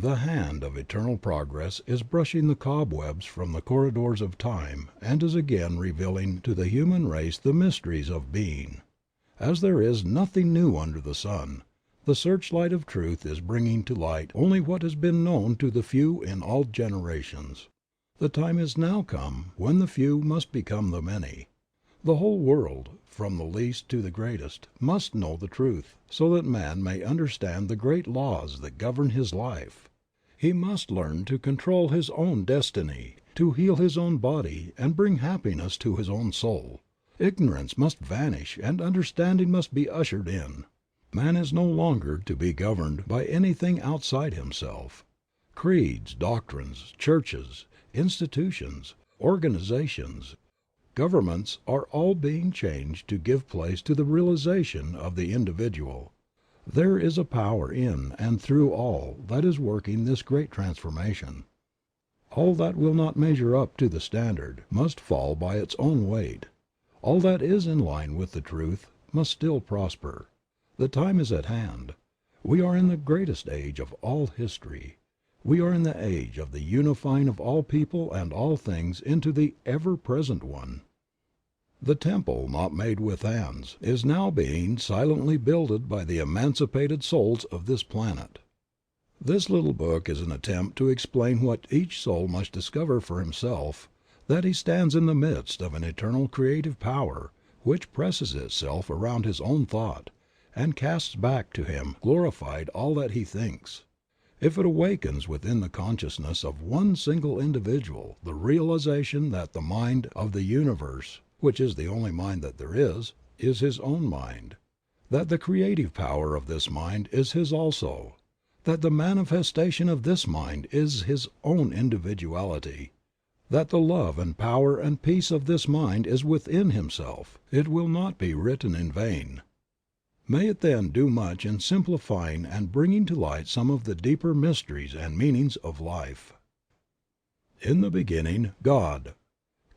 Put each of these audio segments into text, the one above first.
The hand of eternal progress is brushing the cobwebs from the corridors of time and is again revealing to the human race the mysteries of being. As there is nothing new under the sun, the searchlight of truth is bringing to light only what has been known to the few in all generations. The time is now come when the few must become the many. The whole world, from the least to the greatest, must know the truth, so that man may understand the great laws that govern his life. He must learn to control his own destiny, to heal his own body and bring happiness to his own soul. Ignorance must vanish and understanding must be ushered in. Man is no longer to be governed by anything outside himself. Creeds, doctrines, churches, institutions, organizations, governments are all being changed to give place to the realization of the individual. There is a power in and through all that is working this great transformation. All that will not measure up to the standard must fall by its own weight. All that is in line with the truth must still prosper. The time is at hand. We are in the greatest age of all history. We are in the age of the unifying of all people and all things into the ever-present one. The temple not made with hands is now being silently builded by the emancipated souls of this planet. This little book is an attempt to explain what each soul must discover for himself, that he stands in the midst of an eternal creative power which presses itself around his own thought, and casts back to him glorified all that he thinks. If it awakens within the consciousness of one single individual the realization that the mind of the universe, which is the only mind that there is his own mind, that the creative power of this mind is his also, that the manifestation of this mind is his own individuality, that the love and power and peace of this mind is within himself, it will not be written in vain. May it then do much in simplifying and bringing to light some of the deeper mysteries and meanings of life. In the beginning, God.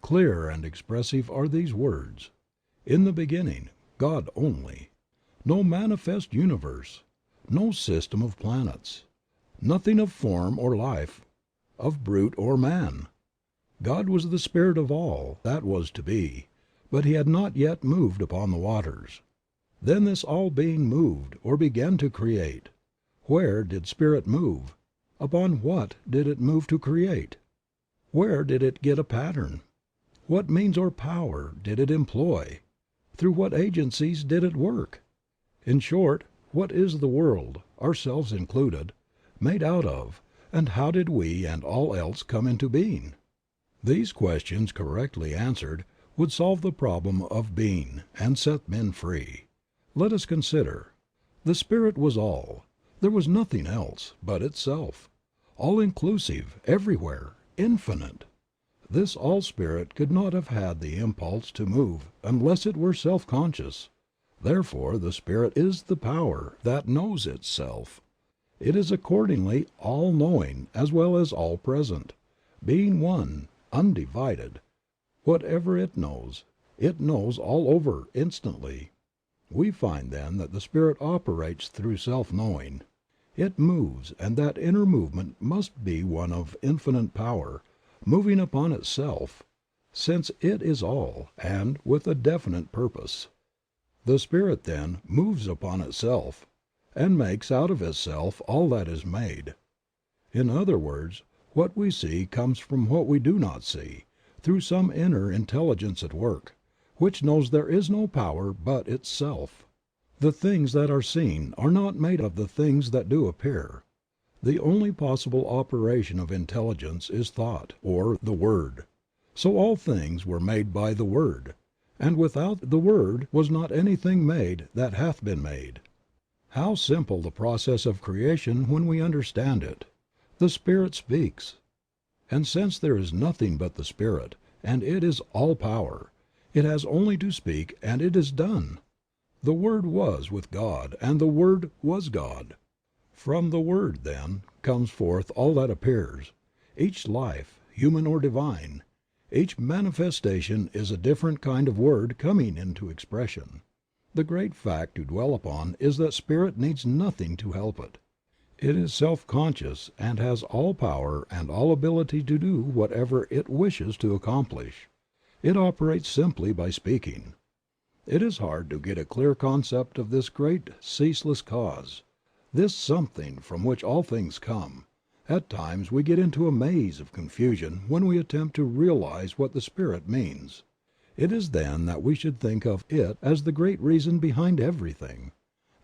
Clear and expressive are these words. In the beginning, God only. No manifest universe, no system of planets, nothing of form or life, of brute or man. God was the Spirit of all that was to be, but He had not yet moved upon the waters. Then this all being moved or began to create. Where did Spirit move? Upon what did it move to create? Where did it get a pattern? What means or power did it employ? Through what agencies did it work? In short, what is the world, ourselves included, made out of, and how did we and all else come into being? These questions correctly answered would solve the problem of being and set men free. Let us consider. The Spirit was all. There was nothing else but itself. All-inclusive, everywhere, infinite. This all-Spirit could not have had the impulse to move unless it were self-conscious. Therefore the Spirit is the power that knows itself. It is accordingly all-knowing as well as all-present, being one, undivided. Whatever it knows all over instantly. We find then that the Spirit operates through self-knowing. It moves, and that inner movement must be one of infinite power, moving upon itself, since it is all, and with a definite purpose. The Spirit then moves upon itself, and makes out of itself all that is made. In other words, what we see comes from what we do not see, through some inner intelligence at work, which knows there is no power but itself. The things that are seen are not made of the things that do appear. The only possible operation of intelligence is thought, or the Word. So all things were made by the Word, and without the Word was not anything made that hath been made. How simple the process of creation when we understand it. The Spirit speaks. And since there is nothing but the Spirit, and it is all power, it has only to speak and it is done. The Word was with God, and the Word was God. From the Word, then, comes forth all that appears. Each life, human or divine, each manifestation is a different kind of word coming into expression. The great fact to dwell upon is that Spirit needs nothing to help it. It is self-conscious and has all power and all ability to do whatever it wishes to accomplish. It operates simply by speaking. It is hard to get a clear concept of this great ceaseless cause, this something from which all things come. At times we get into a maze of confusion when we attempt to realize what the Spirit means. It is then that we should think of it as the great reason behind everything.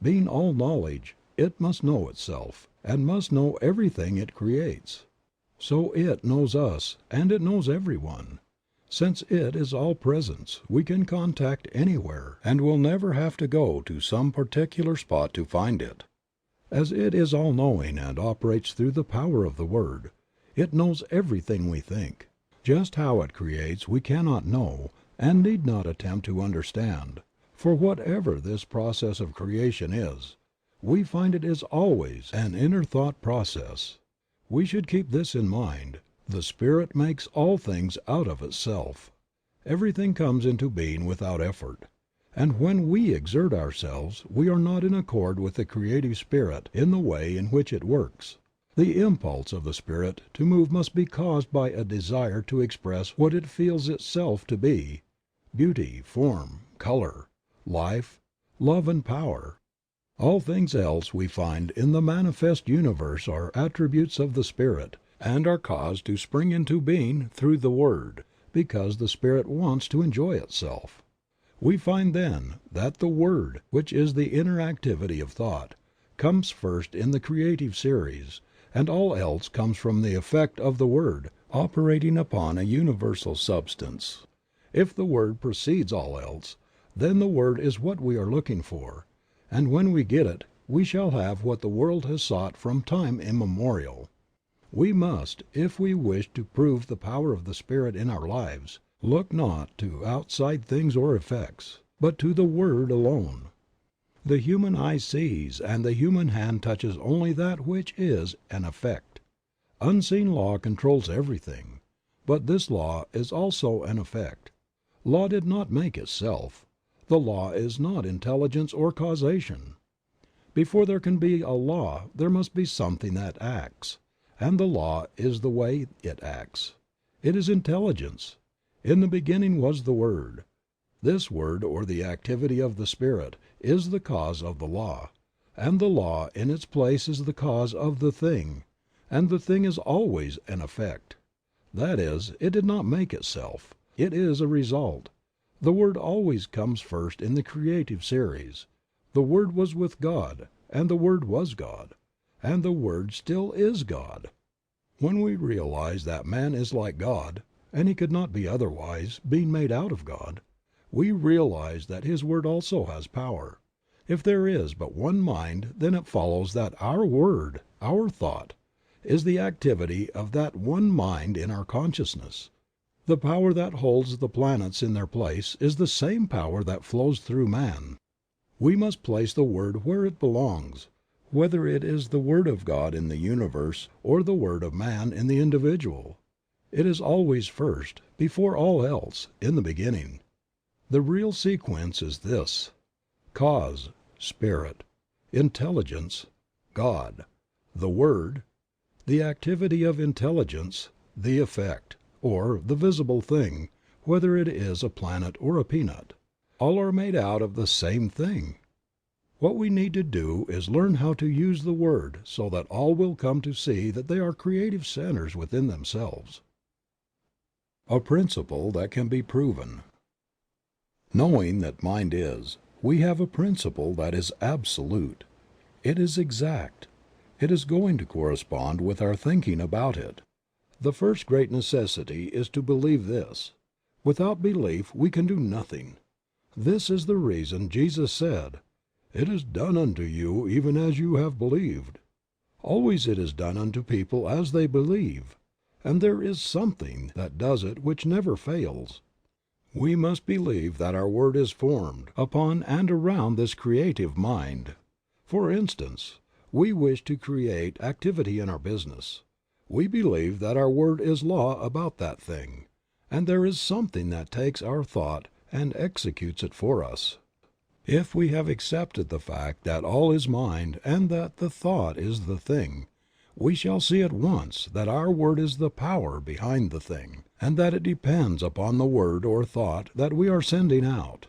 Being all knowledge, it must know itself, and must know everything it creates. So it knows us, and it knows everyone. Since it is all presence, we can contact anywhere, and will never have to go to some particular spot to find it. As it is all knowing and operates through the power of the Word, it knows everything we think. Just how it creates we cannot know, and need not attempt to understand, for whatever this process of creation is, we find it is always an inner thought process. We should keep this in mind. The Spirit makes all things out of itself. Everything comes into being without effort. And when we exert ourselves we are not in accord with the Creative Spirit in the way in which it works. The impulse of the Spirit to move must be caused by a desire to express what it feels itself to be: beauty, form, color, life, love and power. All things else we find in the manifest universe are attributes of the Spirit, and are caused to spring into being through the Word, because the Spirit wants to enjoy itself. We find then that the Word, which is the inner activity of thought, comes first in the creative series, and all else comes from the effect of the Word operating upon a universal substance. If the Word precedes all else, then the Word is what we are looking for, and when we get it we shall have what the world has sought from time immemorial. We must, if we wish to prove the power of the Spirit in our lives, look not to outside things or effects, but to the Word alone. The human eye sees and the human hand touches only that which is an effect. Unseen law controls everything, but this law is also an effect. Law did not make itself. The law is not intelligence or causation. Before there can be a law there must be something that acts, and the law is the way it acts. It is intelligence. In the beginning was the Word. This Word, or the activity of the Spirit, is the cause of the law, and the law in its place is the cause of the thing, and the thing is always an effect. That is, it did not make itself. It is a result. The Word always comes first in the creative series. The Word was with God, and the Word was God, and the Word still is God. When we realize that man is like God, and he could not be otherwise, being made out of God, we realize that His Word also has power. If there is but one mind, then it follows that our word, our thought, is the activity of that one mind in our consciousness. The power that holds the planets in their place is the same power that flows through man. We must place the Word where it belongs, whether it is the Word of God in the universe or the Word of man in the individual. It is always first, before all else, in the beginning. The real sequence is this: Cause, Spirit; Intelligence, God; the Word, the activity of intelligence, the effect, or the visible thing, whether it is a planet or a peanut. All are made out of the same thing. What we need to do is learn how to use the Word so that all will come to see that they are creative centers within themselves. A principle that can be proven. Knowing that mind is, we have a principle that is absolute. It is exact. It is going to correspond with our thinking about it. The first great necessity is to believe this. Without belief we can do nothing. This is the reason Jesus said, "It is done unto you even as you have believed." Always it is done unto people as they believe, and there is something that does it which never fails. We must believe that our word is formed upon and around this creative mind. For instance, we wish to create activity in our business. We believe that our word is law about that thing, and there is something that takes our thought and executes it for us. If we have accepted the fact that all is mind and that the thought is the thing, we shall see at once that our word is the power behind the thing, and that it depends upon the word or thought that we are sending out.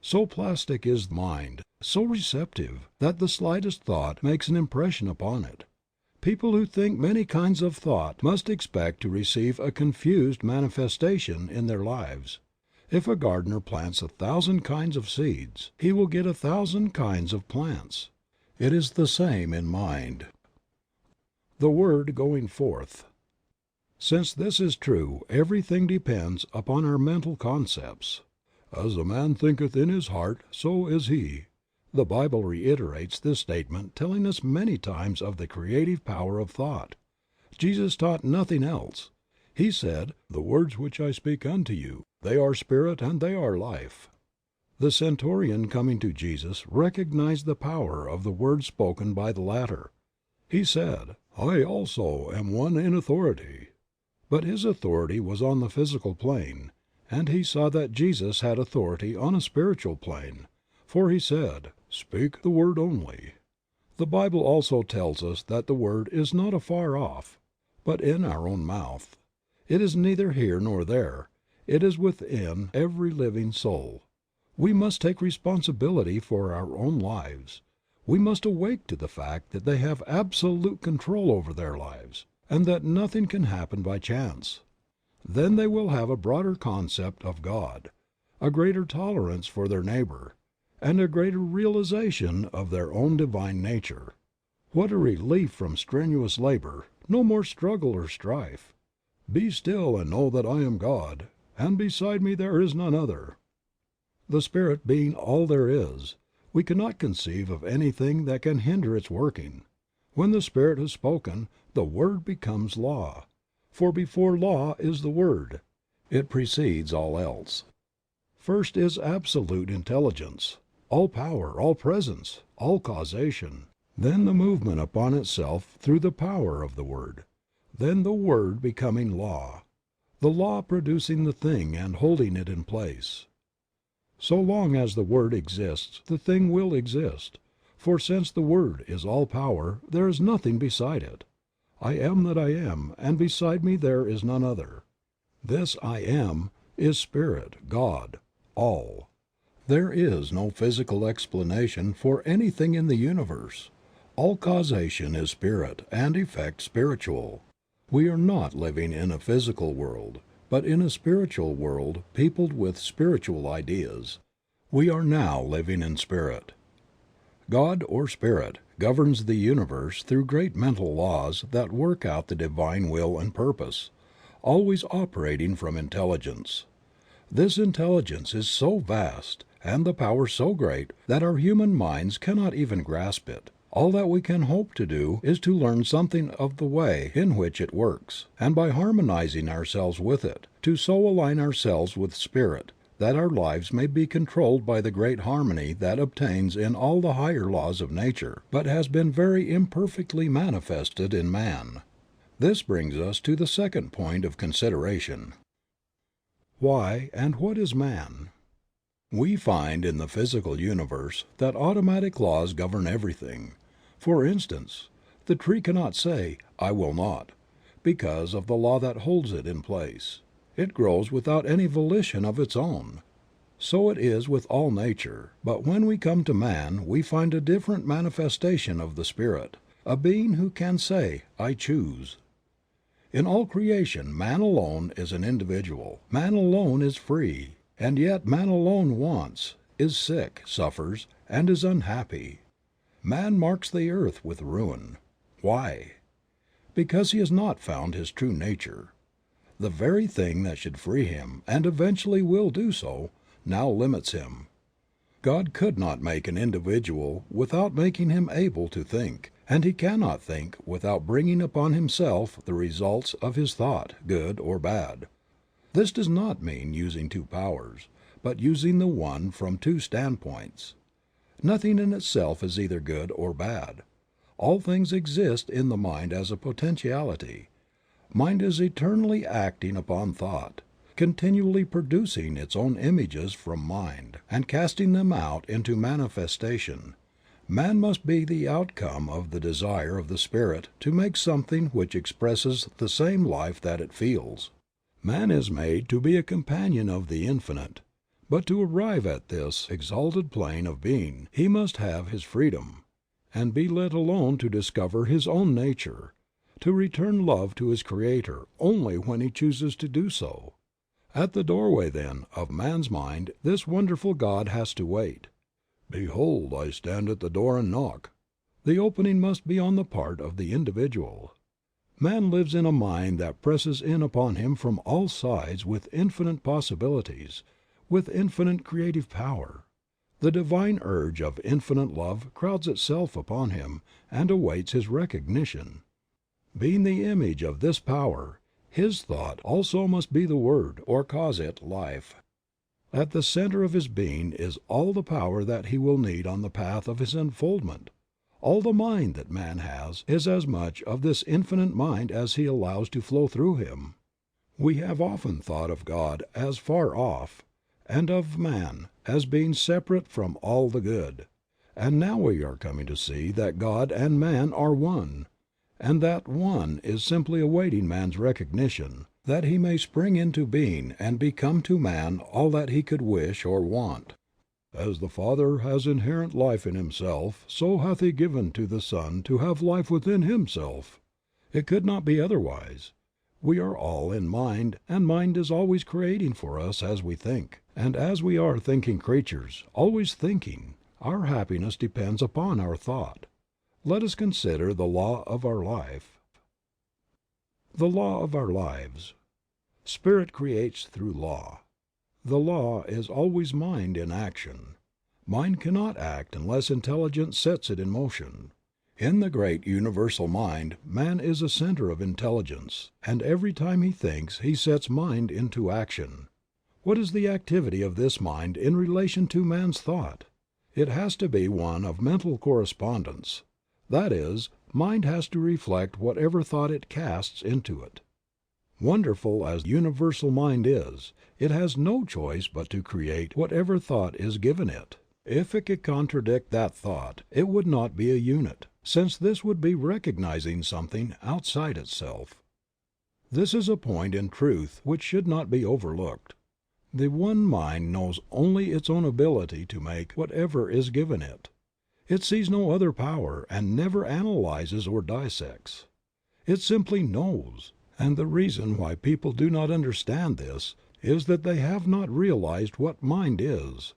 So plastic is mind, so receptive, that the slightest thought makes an impression upon it. People who think many kinds of thought must expect to receive a confused manifestation in their lives. If a gardener plants 1,000 kinds of seeds, he will get 1,000 kinds of plants. It is the same in mind. The word going forth. Since this is true, everything depends upon our mental concepts. As a man thinketh in his heart, so is he. The Bible reiterates this statement, telling us many times of the creative power of thought. Jesus taught nothing else. He said, "The words which I speak unto you, they are spirit and they are life." The centurion coming to Jesus recognized the power of the words spoken by the latter. He said, "I also am one in authority." But his authority was on the physical plane, and he saw that Jesus had authority on a spiritual plane, for he said, "Speak the word only." The Bible also tells us that the word is not afar off, but in our own mouth. It is neither here nor there. It is within every living soul. We must take responsibility for our own lives. We must awake to the fact that they have absolute control over their lives, and that nothing can happen by chance. Then they will have a broader concept of God, a greater tolerance for their neighbor, and a greater realization of their own divine nature. What a relief from strenuous labor, no more struggle or strife. "Be still and know that I am God, and beside me there is none other." The Spirit being all there is, we cannot conceive of anything that can hinder its working. When the Spirit has spoken, the Word becomes law. For before law is the Word. It precedes all else. First is absolute intelligence, all power, all presence, all causation. Then the movement upon itself through the power of the Word. Then the Word becoming law. The law producing the thing and holding it in place. So long as the Word exists, the thing will exist, for since the Word is all power, there is nothing beside it. I am that I am, and beside me there is none other. This I am is Spirit, God, all. There is no physical explanation for anything in the universe. All causation is spirit and effect spiritual. We are not living in a physical world, but in a spiritual world peopled with spiritual ideas. We are now living in spirit. God, or Spirit, governs the universe through great mental laws that work out the divine will and purpose, always operating from intelligence. This intelligence is so vast, and the power so great, that our human minds cannot even grasp it. All that we can hope to do is to learn something of the way in which it works, and by harmonizing ourselves with it, to so align ourselves with Spirit that our lives may be controlled by the great harmony that obtains in all the higher laws of nature, but has been very imperfectly manifested in man. This brings us to the second point of consideration. Why and what is man? We find in the physical universe that automatic laws govern everything. For instance, the tree cannot say, "I will not," because of the law that holds it in place. It grows without any volition of its own. So it is with all nature, but when we come to man we find a different manifestation of the Spirit, a being who can say, "I choose." In all creation man alone is an individual, man alone is free, and yet man alone wants, is sick, suffers, and is unhappy. Man marks the earth with ruin. Why? Because he has not found his true nature. The very thing that should free him, and eventually will do so, now limits him. God could not make an individual without making him able to think, and he cannot think without bringing upon himself the results of his thought, good or bad. This does not mean using two powers, but using the one from two standpoints. Nothing in itself is either good or bad. All things exist in the mind as a potentiality. Mind is eternally acting upon thought, continually producing its own images from mind, and casting them out into manifestation. Man must be the outcome of the desire of the spirit to make something which expresses the same life that it feels. Man is made to be a companion of the Infinite, but to arrive at this exalted plane of being he must have his freedom, and be let alone to discover his own nature, to return love to his Creator only when he chooses to do so. At the doorway, then, of man's mind this wonderful God has to wait. "Behold, I stand at the door and knock." The opening must be on the part of the individual. Man lives in a mind that presses in upon him from all sides with infinite possibilities, with infinite creative power. The divine urge of infinite love crowds itself upon him and awaits his recognition. Being the image of this power, his thought also must be the word, or cause it life. At the center of his being is all the power that he will need on the path of his unfoldment. All the mind that man has is as much of this infinite mind as he allows to flow through him. We have often thought of God as far off, and of man as being separate from all the good, and now we are coming to see that God and man are one, and that one is simply awaiting man's recognition, that he may spring into being and become to man all that he could wish or want. "As the Father has inherent life in himself, so hath he given to the Son to have life within himself." It could not be otherwise. We are all in mind, and mind is always creating for us as we think, and as we are thinking creatures, always thinking, our happiness depends upon our thought. Let us consider the law of our life. The law of our lives. Spirit creates through law. The law is always mind in action. Mind cannot act unless intelligence sets it in motion. In the great universal mind man is a center of intelligence, and every time he thinks he sets mind into action. What is the activity of this mind in relation to man's thought? It has to be one of mental correspondence. That is, mind has to reflect whatever thought it casts into it. Wonderful as universal mind is, it has no choice but to create whatever thought is given it. If it could contradict that thought, it would not be a unit, since this would be recognizing something outside itself. This is a point in truth which should not be overlooked. The one mind knows only its own ability to make whatever is given it. It sees no other power and never analyzes or dissects. It simply knows, and the reason why people do not understand this is that they have not realized what mind is.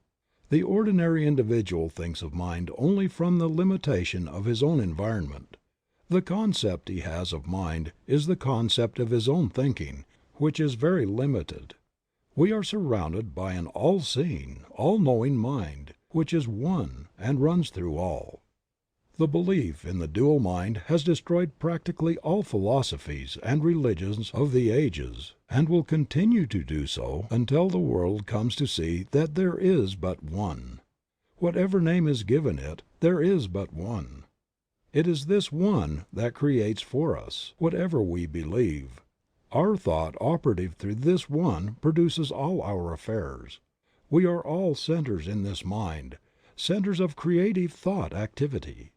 The ordinary individual thinks of mind only from the limitation of his own environment. The concept he has of mind is the concept of his own thinking, which is very limited. We are surrounded by an all-seeing, all-knowing mind, which is one and runs through all. The belief in the dual mind has destroyed practically all philosophies and religions of the ages, and will continue to do so until the world comes to see that there is but one. Whatever name is given it, there is but one. It is this one that creates for us, whatever we believe. Our thought operative through this one produces all our affairs. We are all centers in this mind, centers of creative thought activity.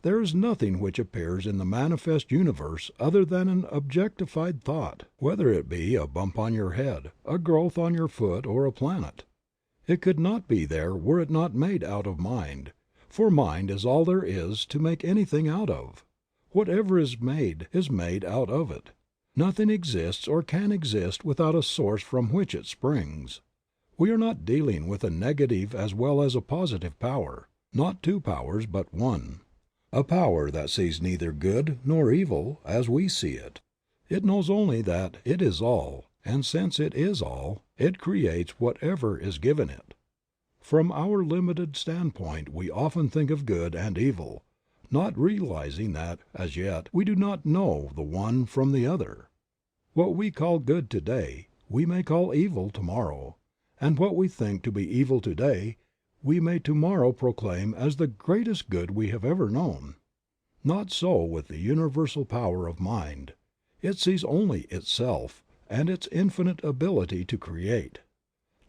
There is nothing which appears in the manifest universe other than an objectified thought, whether it be a bump on your head, a growth on your foot, or a planet. It could not be there were it not made out of mind, for mind is all there is to make anything out of. Whatever is made out of it. Nothing exists or can exist without a source from which it springs. We are not dealing with a negative as well as a positive power, not two powers but one. A power that sees neither good nor evil as we see it. It knows only that it is all, and since it is all, it creates whatever is given it. From our limited standpoint we often think of good and evil, not realizing that, as yet, we do not know the one from the other. What we call good today, we may call evil tomorrow, and what we think to be evil today, we may tomorrow proclaim as the greatest good we have ever known. Not so with the universal power of mind. It sees only itself, and its infinite ability to create.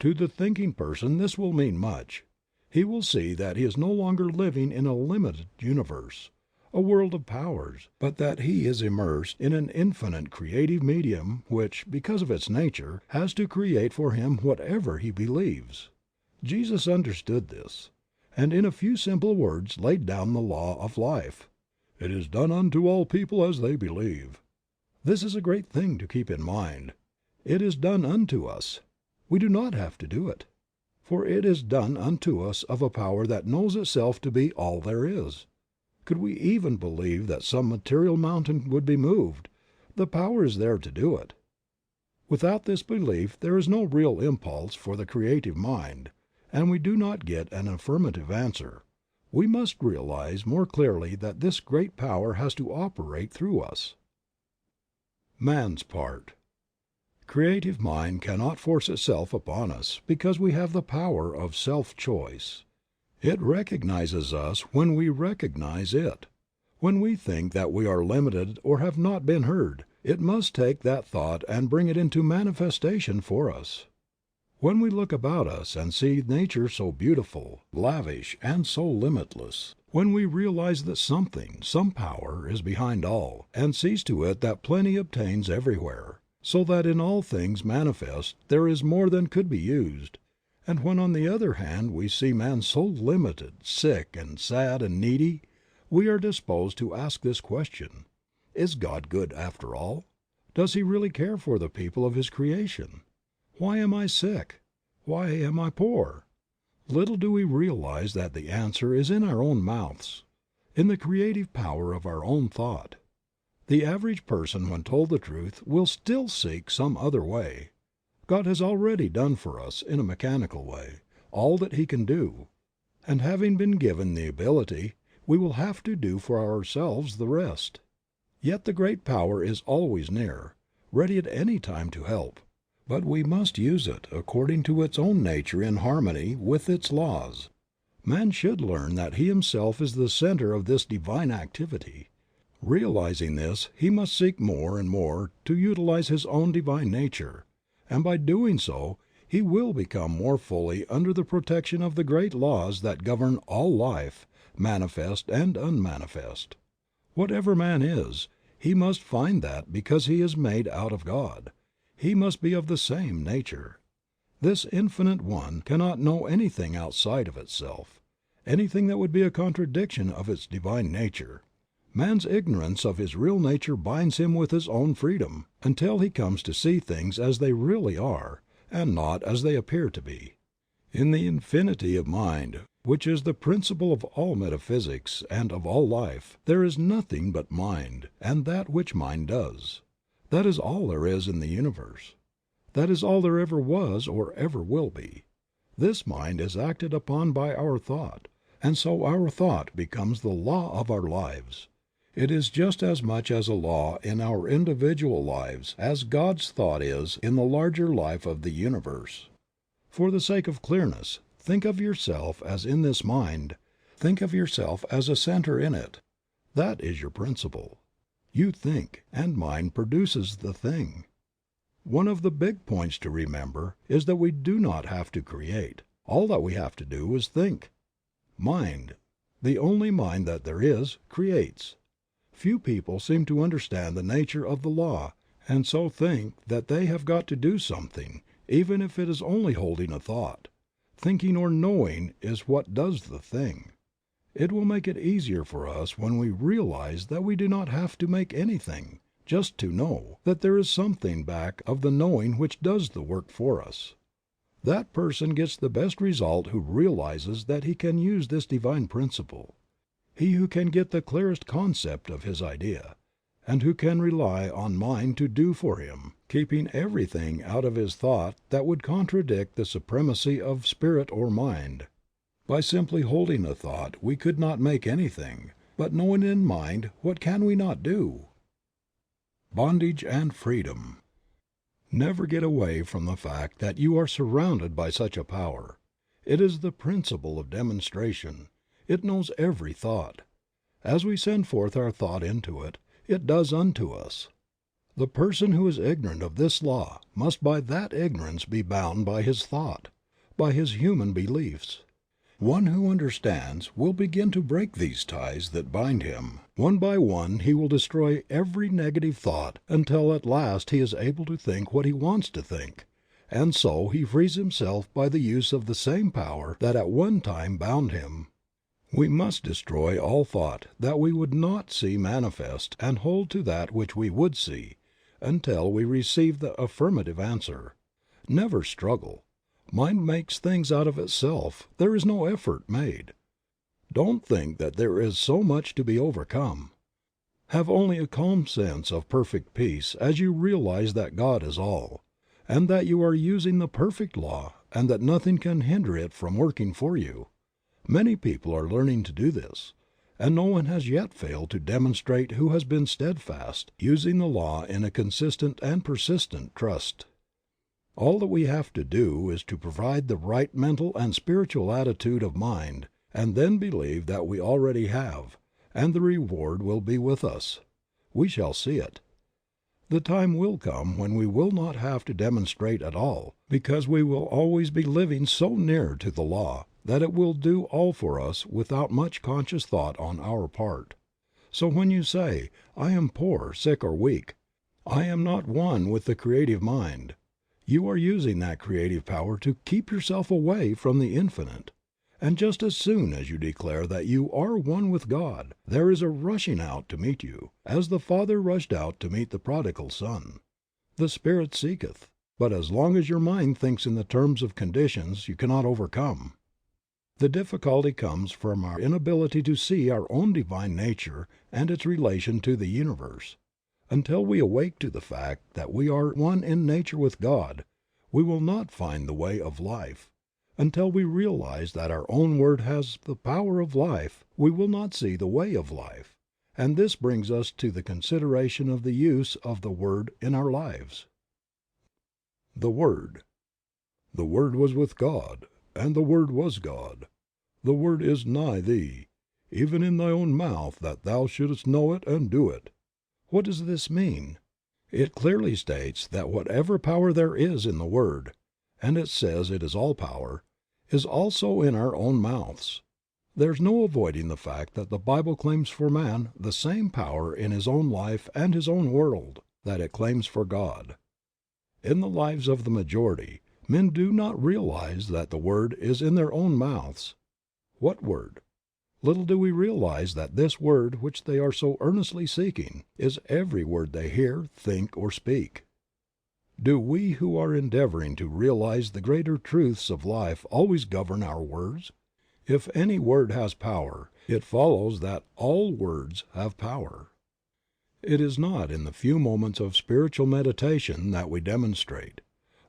To the thinking person this will mean much. He will see that he is no longer living in a limited universe, a world of powers, but that he is immersed in an infinite creative medium which, because of its nature, has to create for him whatever he believes. Jesus understood this, and in a few simple words laid down the law of life. "It is done unto all people as they believe." This is a great thing to keep in mind. It is done unto us. We do not have to do it. For it is done unto us of a power that knows itself to be all there is. Could we even believe that some material mountain would be moved, the power is there to do it. Without this belief there is no real impulse for the creative mind, and we do not get an affirmative answer. We must realize more clearly that this great power has to operate through us. Man's part. Creative mind cannot force itself upon us because we have the power of self-choice. It recognizes us when we recognize it. When we think that we are limited or have not been heard, it must take that thought and bring it into manifestation for us. When we look about us and see nature so beautiful, lavish, and so limitless, when we realize that something, some power, is behind all, and sees to it that plenty obtains everywhere, so that in all things manifest there is more than could be used, and when on the other hand we see man so limited, sick and sad and needy, we are disposed to ask this question: Is God good after all? Does He really care for the people of His creation? Why am I sick? Why am I poor? Little do we realize that the answer is in our own mouths, in the creative power of our own thought. The average person, when told the truth, will still seek some other way. God has already done for us, in a mechanical way, all that He can do, and having been given the ability, we will have to do for ourselves the rest. Yet the great power is always near, ready at any time to help. But we must use it according to its own nature in harmony with its laws. Man should learn that he himself is the center of this divine activity. Realizing this, he must seek more and more to utilize his own divine nature, and by doing so he will become more fully under the protection of the great laws that govern all life, manifest and unmanifest. Whatever man is, he must find that because he is made out of God. He must be of the same nature. This Infinite One cannot know anything outside of itself, anything that would be a contradiction of its divine nature. Man's ignorance of his real nature binds him with his own freedom, until he comes to see things as they really are, and not as they appear to be. In the infinity of mind, which is the principle of all metaphysics and of all life, there is nothing but mind, and that which mind does. That is all there is in the universe. That is all there ever was or ever will be. This mind is acted upon by our thought, and so our thought becomes the law of our lives. It is just as much as a law in our individual lives as God's thought is in the larger life of the universe. For the sake of clearness, think of yourself as in this mind, think of yourself as a center in it. That is your principle. You think, and mind produces the thing. One of the big points to remember is that we do not have to create. All that we have to do is think. Mind, the only mind that there is, creates. Few people seem to understand the nature of the law, and so think that they have got to do something, even if it is only holding a thought. Thinking or knowing is what does the thing. It will make it easier for us when we realize that we do not have to make anything, just to know that there is something back of the knowing which does the work for us. That person gets the best result who realizes that he can use this divine principle. He who can get the clearest concept of his idea, and who can rely on mind to do for him, keeping everything out of his thought that would contradict the supremacy of spirit or mind. By simply holding a thought we could not make anything, but knowing in mind, what can we not do? Bondage and freedom. Never get away from the fact that you are surrounded by such a power. It is the principle of demonstration. It knows every thought. As we send forth our thought into it, it does unto us. The person who is ignorant of this law must by that ignorance be bound by his thought, by his human beliefs. One who understands will begin to break these ties that bind him. One by one he will destroy every negative thought until at last he is able to think what he wants to think, and so he frees himself by the use of the same power that at one time bound him. We must destroy all thought that we would not see manifest and hold to that which we would see, until we receive the affirmative answer. Never struggle. Mind makes things out of itself, there is no effort made. Don't think that there is so much to be overcome. Have only a calm sense of perfect peace as you realize that God is all, and that you are using the perfect law and that nothing can hinder it from working for you. Many people are learning to do this, and no one has yet failed to demonstrate who has been steadfast, using the law in a consistent and persistent trust. All that we have to do is to provide the right mental and spiritual attitude of mind, and then believe that we already have, and the reward will be with us. We shall see it. The time will come when we will not have to demonstrate at all, because we will always be living so near to the law that it will do all for us without much conscious thought on our part. So when you say, "I am poor, sick, or weak," I am not one with the creative mind. You are using that creative power to keep yourself away from the Infinite. And just as soon as you declare that you are one with God, there is a rushing out to meet you, as the Father rushed out to meet the prodigal son. The Spirit seeketh, but as long as your mind thinks in the terms of conditions you cannot overcome. The difficulty comes from our inability to see our own divine nature and its relation to the universe. Until we awake to the fact that we are one in nature with God, we will not find the way of life. Until we realize that our own word has the power of life, we will not see the way of life. And this brings us to the consideration of the use of the Word in our lives. The Word. The Word was with God, and the Word was God. The Word is nigh thee, even in thy own mouth, that thou shouldest know it and do it. What does this mean? It clearly states that whatever power there is in the Word, and it says it is all power, is also in our own mouths. There's no avoiding the fact that the Bible claims for man the same power in his own life and his own world that it claims for God. In the lives of the majority, men do not realize that the Word is in their own mouths. What Word? Little do we realize that this Word which they are so earnestly seeking is every word they hear, think, or speak. Do we who are endeavoring to realize the greater truths of life always govern our words? If any word has power, it follows that all words have power. It is not in the few moments of spiritual meditation that we demonstrate,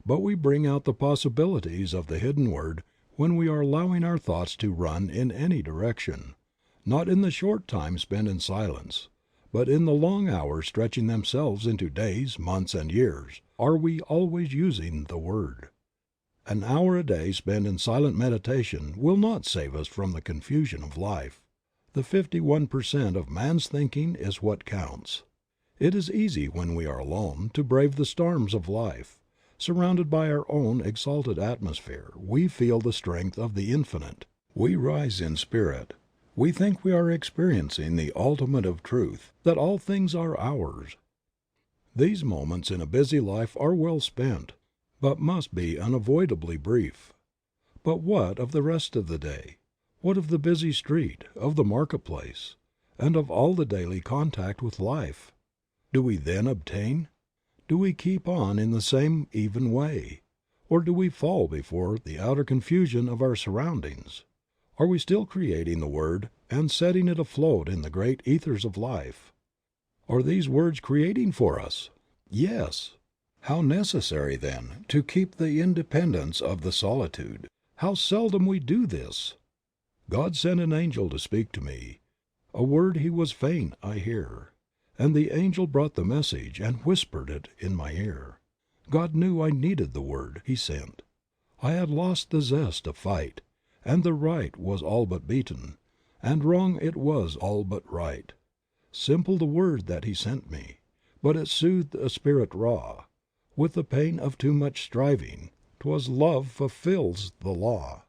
but we bring out the possibilities of the hidden word when we are allowing our thoughts to run in any direction, not in the short time spent in silence, but in the long hours stretching themselves into days, months, and years. Are we always using the Word? An hour a day spent in silent meditation will not save us from the confusion of life. The 51% of man's thinking is what counts. It is easy when we are alone to brave the storms of life. Surrounded by our own exalted atmosphere, we feel the strength of the Infinite. We rise in spirit. We think we are experiencing the ultimate of truth, that all things are ours. These moments in a busy life are well spent, but must be unavoidably brief. But what of the rest of the day? What of the busy street, of the marketplace, and of all the daily contact with life? Do we then obtain? Do we keep on in the same even way? Or do we fall before the outer confusion of our surroundings? Are we still creating the Word and setting it afloat in the great ethers of life? Are these words creating for us? Yes. How necessary, then, to keep the independence of the solitude. How seldom we do this! God sent an angel to speak to me. A word he was fain I hear. And the angel brought the message and whispered it in my ear. God knew I needed the word he sent. I had lost the zest of fight, and the right was all but beaten, and wrong it was all but right. Simple the word that he sent me, but it soothed a spirit raw with the pain of too much striving. 'Twas love fulfills the law.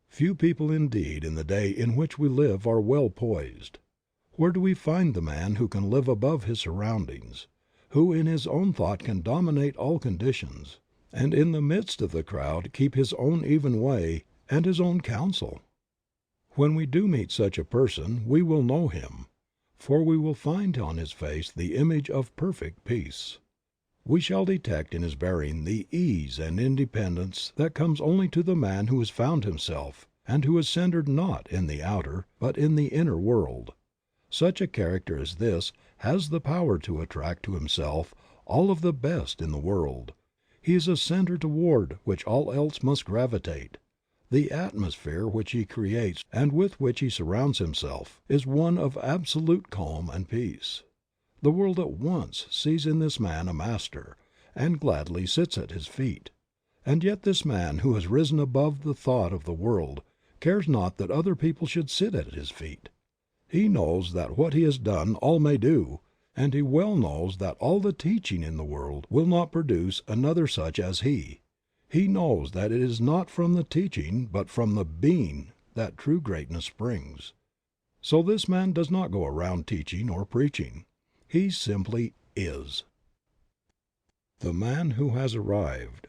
Few people indeed in the day in which we live are well poised. Where do we find the man who can live above his surroundings, who in his own thought can dominate all conditions, and in the midst of the crowd keep his own even way and his own counsel? When we do meet such a person we will know him, for we will find on his face the image of perfect peace. We shall detect in his bearing the ease and independence that comes only to the man who has found himself, and who is centered not in the outer but in the inner world. Such a character as this has the power to attract to himself all of the best in the world. He is a center toward which all else must gravitate. The atmosphere which he creates and with which he surrounds himself is one of absolute calm and peace. The world at once sees in this man a master, and gladly sits at his feet. And yet this man who has risen above the thought of the world cares not that other people should sit at his feet. He knows that what he has done all may do, and he well knows that all the teaching in the world will not produce another such as he. He knows that it is not from the teaching but from the being that true greatness springs. So this man does not go around teaching or preaching. He simply is. The man who has arrived.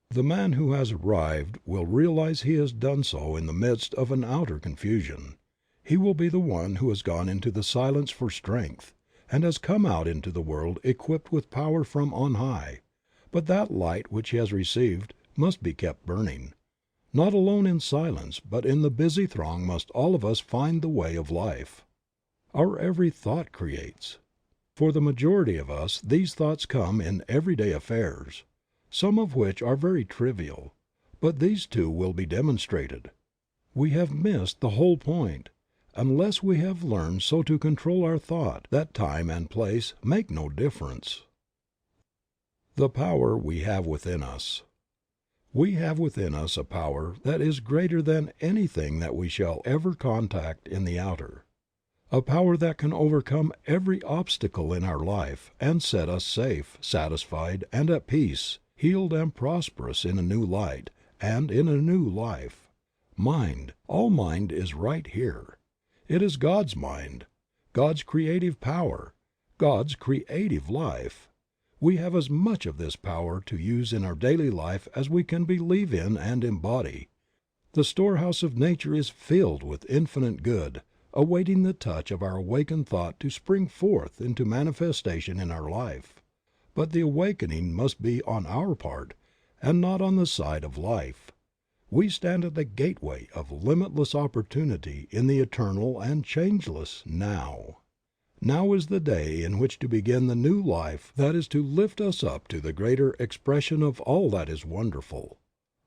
The man who has arrived will realize he has done so in the midst of an outer confusion. He will be the one who has gone into the silence for strength, and has come out into the world equipped with power from on high. But that light which he has received must be kept burning. Not alone in silence, but in the busy throng must all of us find the way of life. Our every thought creates. For the majority of us these thoughts come in everyday affairs, some of which are very trivial, but these too will be demonstrated. We have missed the whole point, unless we have learned so to control our thought that time and place make no difference. The power we have within us. We have within us a power that is greater than anything that we shall ever contact in the outer. A power that can overcome every obstacle in our life and set us safe, satisfied, and at peace, healed and prosperous in a new light and in a new life. Mind, all mind is right here. It is God's mind, God's creative power, God's creative life. We have as much of this power to use in our daily life as we can believe in and embody. The storehouse of nature is filled with infinite good, awaiting the touch of our awakened thought to spring forth into manifestation in our life. But the awakening must be on our part, and not on the side of life. We stand at the gateway of limitless opportunity in the eternal and changeless Now. Now is the day in which to begin the new life that is to lift us up to the greater expression of all that is wonderful.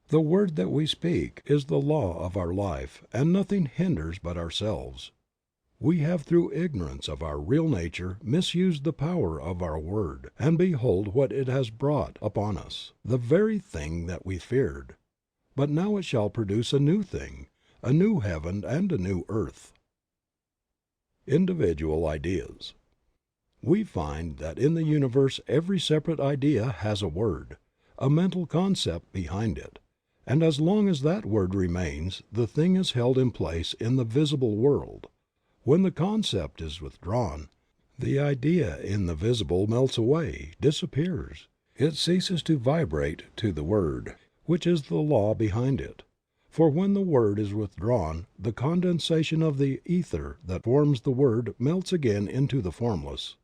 The word that we speak is the law of our life, and nothing hinders but ourselves. We have through ignorance of our real nature misused the power of our word, and behold what it has brought upon us, the very thing that we feared. But now it shall produce a new thing, a new heaven and a new earth. Individual ideas. We find that in the universe every separate idea has a word, a mental concept behind it. And as long as that word remains, the thing is held in place in the visible world. When the concept is withdrawn, the idea in the visible melts away, disappears. It ceases to vibrate to the word, which is the law behind it. For when the word is withdrawn, the condensation of the ether that forms the word melts again into the formless.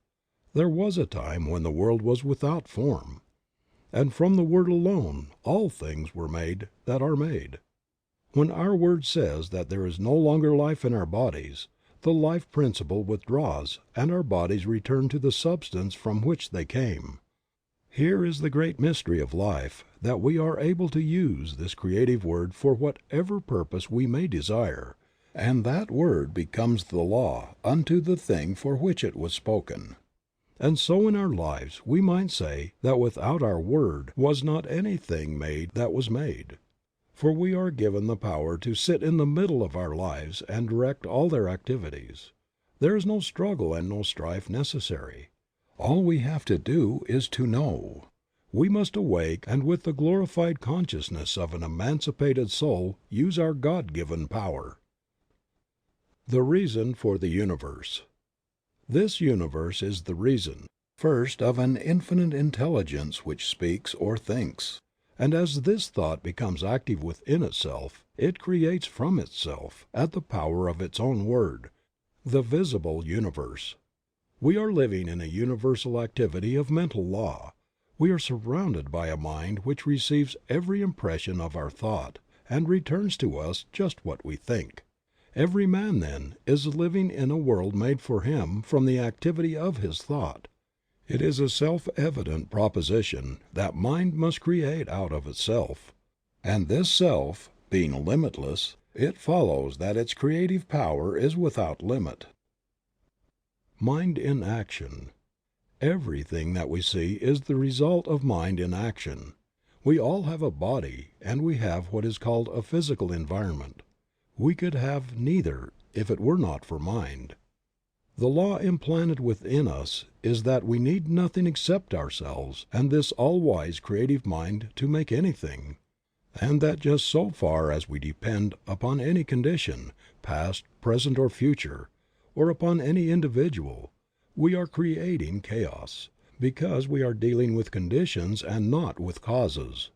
There was a time when the world was without form. And from the word alone all things were made that are made. When our word says that there is no longer life in our bodies, the life principle withdraws and our bodies return to the substance from which they came. Here is the great mystery of life, that we are able to use this creative word for whatever purpose we may desire, and that word becomes the law unto the thing for which it was spoken. And so in our lives we might say that without our word was not anything made that was made. For we are given the power to sit in the middle of our lives and direct all their activities. There is no struggle and no strife necessary. All we have to do is to know. We must awake and with the glorified consciousness of an emancipated soul use our God-given power. The reason for the universe. This universe is the reason, first, of an infinite intelligence which speaks or thinks, and as this thought becomes active within itself, it creates from itself, at the power of its own word, the visible universe. We are living in a universal activity of mental law. We are surrounded by a mind which receives every impression of our thought and returns to us just what we think. Every man, then, is living in a world made for him from the activity of his thought. It is a self-evident proposition that mind must create out of itself. And this self, being limitless, it follows that its creative power is without limit. Mind in action. Everything that we see is the result of mind in action. We all have a body, and we have what is called a physical environment. We could have neither if it were not for mind. The law implanted within us is that we need nothing except ourselves and this all-wise creative mind to make anything, and that just so far as we depend upon any condition, past, present, or future, or upon any individual, we are creating chaos, because we are dealing with conditions and not with causes.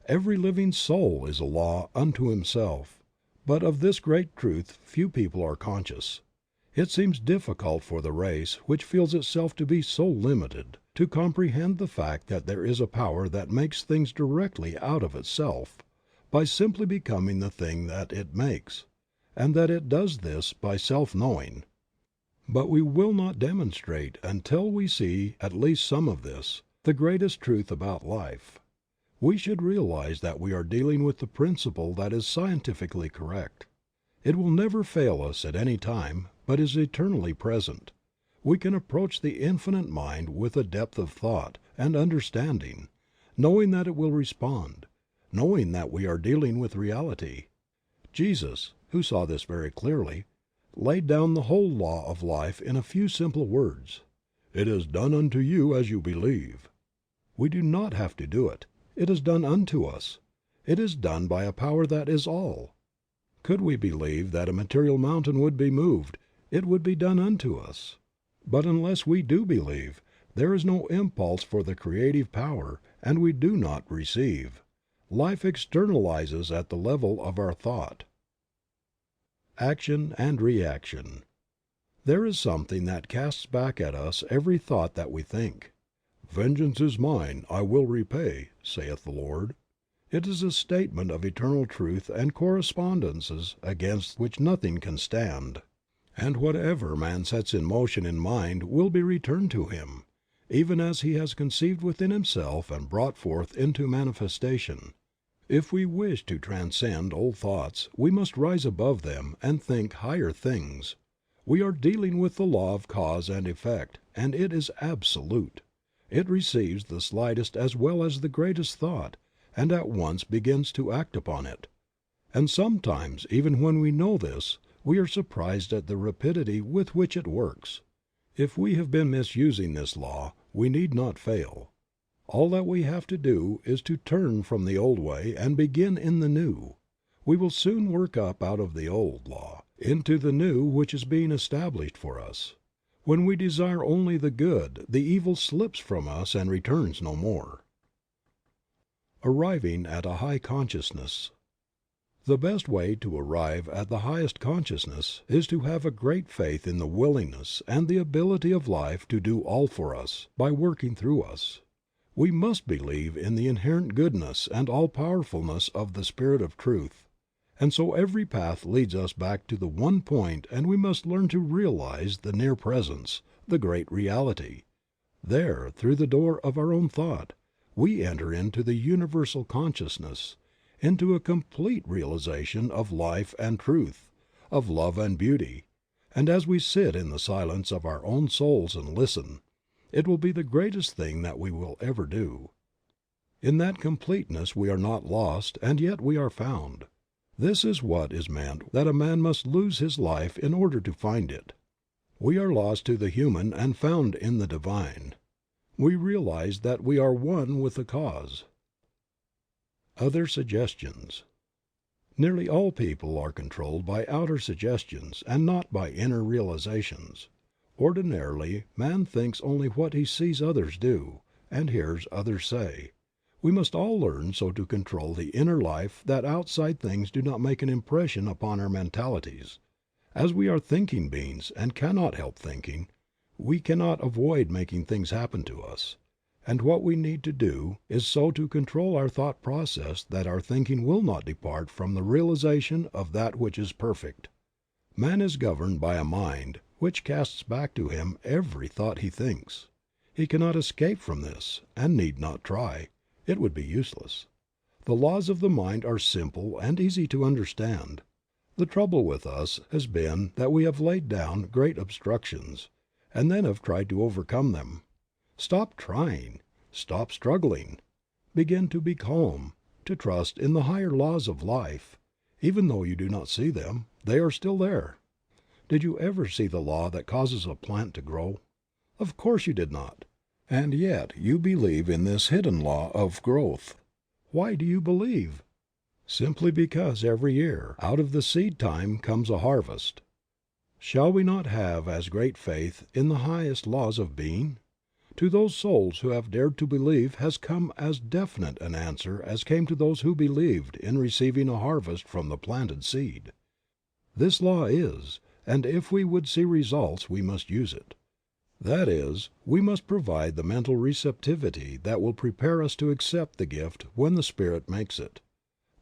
Every living soul is a law unto himself, but of this great truth few people are conscious. It seems difficult for the race, which feels itself to be so limited, to comprehend the fact that there is a power that makes things directly out of itself, by simply becoming the thing that it makes, and that it does this by self-knowing. But we will not demonstrate until we see at least some of this, the greatest truth about life. We should realize that we are dealing with the principle that is scientifically correct. It will never fail us at any time, but is eternally present. We can approach the Infinite Mind with a depth of thought and understanding, knowing that it will respond, knowing that we are dealing with reality. Jesus, who saw this very clearly, laid down the whole law of life in a few simple words. "It is done unto you as you believe." We do not have to do it. It is done unto us. It is done by a power that is all. Could we believe that a material mountain would be moved, it would be done unto us. But unless we do believe, there is no impulse for the creative power, and we do not receive. Life externalizes at the level of our thought. Action and reaction. There is something that casts back at us every thought that we think. "Vengeance is mine, I will repay, saith the Lord." It is a statement of eternal truth and correspondences against which nothing can stand. And whatever man sets in motion in mind will be returned to him, even as he has conceived within himself and brought forth into manifestation. If we wish to transcend old thoughts we must rise above them and think higher things. We are dealing with the law of cause and effect, and it is absolute. It receives the slightest as well as the greatest thought, and at once begins to act upon it. And sometimes, even when we know this, we are surprised at the rapidity with which it works. If we have been misusing this law, we need not fail. All that we have to do is to turn from the old way and begin in the new. We will soon work up out of the old law into the new which is being established for us. When we desire only the good, the evil slips from us and returns no more. Arriving at a high consciousness. The best way to arrive at the highest consciousness is to have a great faith in the willingness and the ability of life to do all for us, by working through us. We must believe in the inherent goodness and all-powerfulness of the Spirit of Truth, and so every path leads us back to the one point, and we must learn to realize the near presence, the great reality. There, through the door of our own thought, we enter into the universal consciousness, into a complete realization of life and truth, of love and beauty, and as we sit in the silence of our own souls and listen, it will be the greatest thing that we will ever do. In that completeness we are not lost, and yet we are found. This is what is meant that a man must lose his life in order to find it. We are lost to the human and found in the divine. we realize that we are one with the cause. Other suggestions. Nearly all people are controlled by outer suggestions and not by inner realizations. Ordinarily, man thinks only what he sees others do, and hears others say. We must all learn so to control the inner life that outside things do not make an impression upon our mentalities. As we are thinking beings and cannot help thinking, we cannot avoid making things happen to us. And what we need to do is so to control our thought process that our thinking will not depart from the realization of that which is perfect. Man is governed by a mind which casts back to him every thought he thinks. He cannot escape from this, and need not try. It would be useless. The laws of the mind are simple and easy to understand. The trouble with us has been that we have laid down great obstructions, and then have tried to overcome them. Stop trying. Stop struggling. Begin to be calm, to trust in the higher laws of life. Even though you do not see them, they are still there. Did you ever see the law that causes a plant to grow? Of course you did not. And yet you believe in this hidden law of growth. Why do you believe? Simply because every year out of the seed time comes a harvest. Shall we not have as great faith in the highest laws of being? To those souls who have dared to believe has come as definite an answer as came to those who believed in receiving a harvest from the planted seed. This law is, and if we would see results we must use it. That is, we must provide the mental receptivity that will prepare us to accept the gift when the Spirit makes it.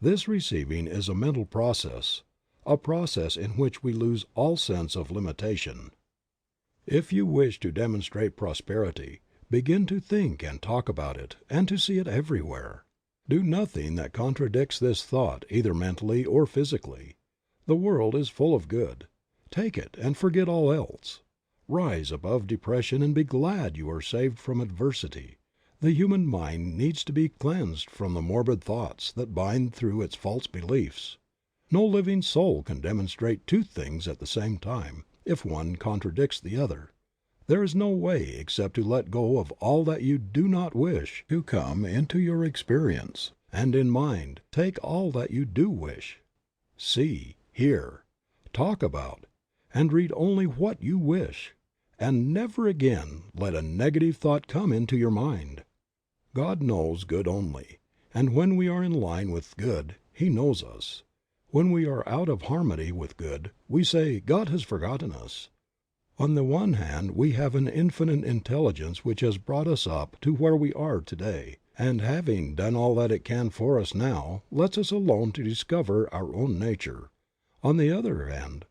This receiving is a mental process, a process in which we lose all sense of limitation. If you wish to demonstrate prosperity, begin to think and talk about it, and to see it everywhere. Do nothing that contradicts this thought either mentally or physically. The world is full of good. Take it and forget all else. Rise above depression and be glad you are saved from adversity. The human mind needs to be cleansed from the morbid thoughts that bind through its false beliefs. No living soul can demonstrate two things at the same time, if one contradicts the other. There is no way except to let go of all that you do not wish to come into your experience, and in mind take all that you do wish. See, hear, talk about, and read only what you wish, and never again let a negative thought come into your mind. God knows good only, and when we are in line with good, He knows us. When we are out of harmony with good, we say, God has forgotten us. On the one hand, we have an infinite intelligence which has brought us up to where we are today, and having done all that it can for us now, lets us alone to discover our own nature. On the other hand,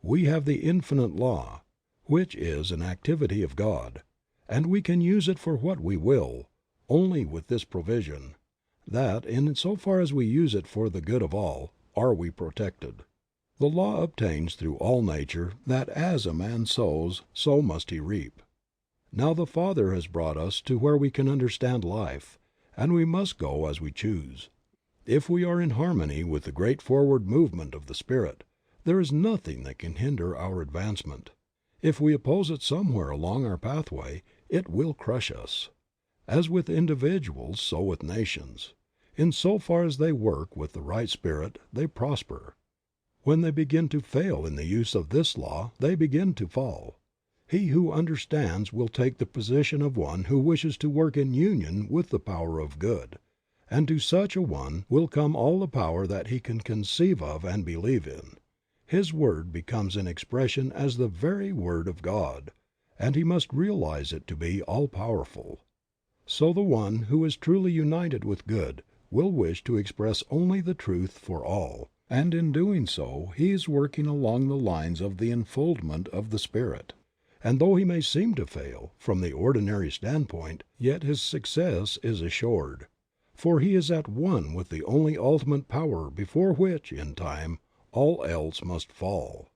we have the infinite law, which is an activity of God, and we can use it for what we will, only with this provision, that in so far as we use it for the good of all, are we protected. The law obtains through all nature that as a man sows, so must he reap. Now the Father has brought us to where we can understand life, and we must go as we choose. If we are in harmony with the great forward movement of the Spirit, there is nothing that can hinder our advancement. If we oppose it somewhere along our pathway, it will crush us. As with individuals, so with nations. In so far as they work with the right spirit, they prosper. When they begin to fail in the use of this law, they begin to fall. He who understands will take the position of one who wishes to work in union with the power of good, and to such a one will come all the power that he can conceive of and believe in. His word becomes an expression as the very word of God, and he must realize it to be all-powerful. So the one who is truly united with good will wish to express only the truth for all, and in doing so he is working along the lines of the enfoldment of the Spirit. And though he may seem to fail, from the ordinary standpoint, yet his success is assured, for he is at one with the only ultimate power before which, in time, all else must fall.